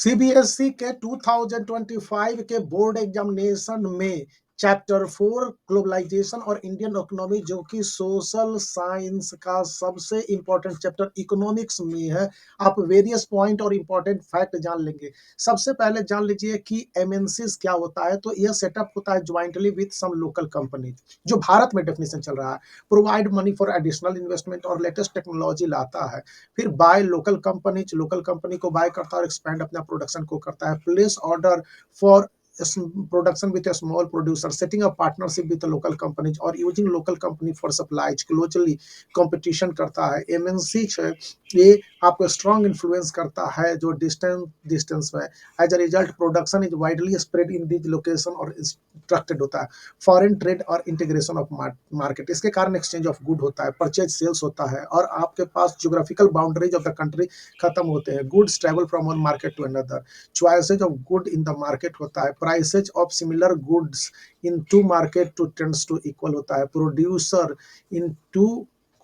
CBSE के 2025 के board examination में चैप्टर 4 ग्लोबलाइजेशन और इंडियन इकोनॉमी, जो कि सोशल साइंस का सबसे इंपॉर्टेंट चैप्टर इकोनॉमिक्स में है, आप वेरियस पॉइंट और इंपॉर्टेंट फैक्ट जान लेंगे। सबसे पहले जान लीजिए कि एमएनसीज क्या होता है। तो यह सेटअप होता है jointly with some local company, जो भारत में डेफिनेशन चल रहा है। Provide money for additional investment और लेटेस्ट टेक्नोलॉजी लाता है। फिर बाय लोकल कंपनी को बाय करता है और एक्सपैंड अपना प्रोडक्शन को करता है। Place order for production with small producer, setting up partnership with local companies और using local company for supplies, globally competition करता है। एमएनसी है, ये आपको स्ट्रॉन्ग इन्फ्लुएंस करता है जो डिस्टेंस डिस्टेंस में। As a result production is widely spread in this location और इंस्ट्रक्टेड होता है। फॉरेन ट्रेड और इंटीग्रेशन ऑफ मार्केट, इसके कारण एक्सचेंज ऑफ गुड होता है, परचेज सेल्स होता है, और आपके पास geographical boundaries of the country खत्म होते हैं। Goods travel from one market to another, choices of good in the market होता है। Prices of similar goods in two market to tends to equal होता है। Producer in two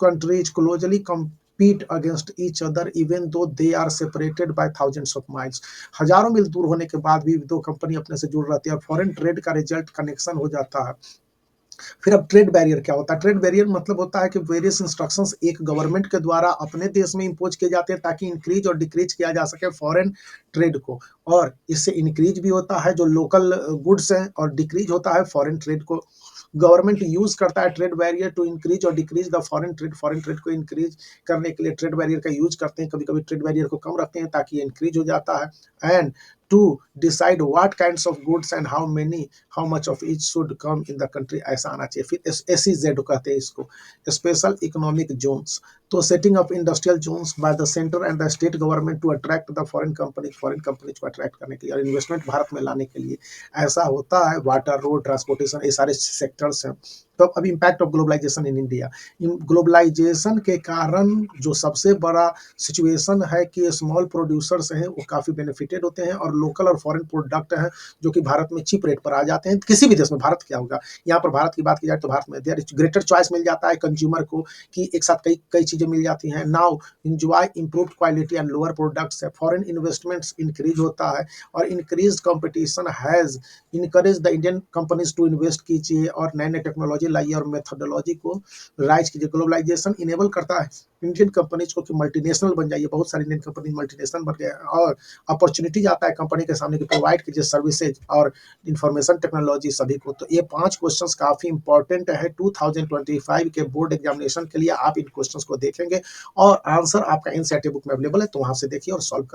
countries closely compete against each other even though they are separated by thousands of miles, हजारों मील दूर होने के बाद भी दो कंपनी अपने से जुड़ रहती है। फॉरेन ट्रेड का रिजल्ट कनेक्शन हो जाता है। फिर अब ट्रेड बैरियर क्या होता है? ट्रेड बैरियर मतलब होता है कि वेरियस इंस्ट्रक्शंस एक गवर्नमेंट के द्वारा अपने देश में इंपोज किए जाते हैं ताकि इंक्रीज और डिक्रीज किया जा सके फॉरेन ट्रेड को, और इससे इंक्रीज भी होता है जो लोकल गुड्स हैं और डिक्रीज होता है फॉरेन ट्रेड को। गवर्नमेंट यूज करता है ट्रेड बैरियर टू इंक्रीज और डिक्रीज द फॉरेन ट्रेड को इंक्रीज करने के लिए ट्रेड बैरियर का यूज करते हैं। कभी कभी ट्रेड बैरियर को कम रखते हैं ताकि इंक्रीज हो जाता है। And to decide what kinds of goods and how many how much of each should come in the country, ऐसा आना चाहिए। फिर SEZ कहते हैं इसको, स्पेशल इकोनॉमिक जोन्स। तो setting up industrial zones by the centre and the state government to attract the foreign companies को attract करने के लिए और इन्वेस्टमेंट भारत में लाने के लिए। ऐसा होता है। वाटर, रोड, ट्रांसपोर्टेशन, ये सारे सेक्टर्स हैं। तो अब impact of globalisation in India. Globalisation के कारण जो सबसे बड़ा सिचुएशन है कि स्मॉल प्रोड्यूसर्स हैं वो काफ़ी बेनिफिटेड होते हैं, और लोकल और फॉरेन प्रोडक्ट हैं जो कि भारत में चीप रेट पर आ जाते हैं। किसी भी देश में, भारत क्या होगा, यहाँ पर भारत की बात की जाए तो भारत में देयर इज ग्रेटर चॉइस मिल जाता है कंज्यूमर को, कि एक साथ कई कई चीज़ें मिल जाती हैं। Now enjoy improved quality and lower products है। फॉरेन इन्वेस्टमेंट्स इंक्रीज होता है, और increase competition has encourage the Indian companies to invest कीजिए और नए नए टेक्नोलॉजी लाइए और मेथोडोलॉजी को राइज कीजिए। ग्लोबलाइजेशन इनेबल करता है इंडियन कंपनीज को कि मल्टीनेशनल बन जाइए। बहुत सारी इंडियन कंपनी मल्टीनेशनल बन गए, और अपॉर्चुनिटी आता है कंपनी के सामने कि प्रोवाइड कीजिए सर्विसेज और इंफॉर्मेशन टेक्नोलॉजी सभी को। तो ये 5 क्वेश्चंस काफी इंपॉर्टेंट है 2025 के बोर्ड एग्जामिनेशन के लिए। आप इन क्वेश्चंस को देखेंगे और आंसर आपका एनसीईआरटी बुक में अवेलेबल है, तो वहां से देखिए और सॉल्व कर